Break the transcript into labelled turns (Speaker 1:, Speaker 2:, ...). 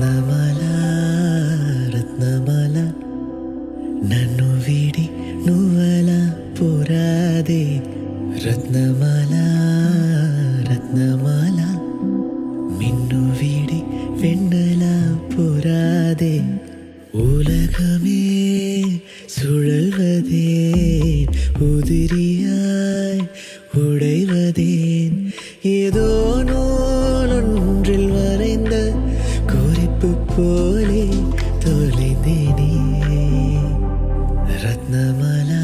Speaker 1: ರತ್ನಮಾಲ ರತ್ನಮಾಲ ನನ್ನು ವಿಡಿ ನುವಲ ಪುರಾದೆ ರತ್ನಮಾಲ ರತ್ನಮಾಲ மின்னு வீடி வெண்ணல புறாதே உலகமே சுழல்வதேன் உதிரியாய் உடைவதேன் ஏதோ நூலொன்றில் வரைந்த குறிப்பு போலே தொலைந்தேனே ரத்னமாலா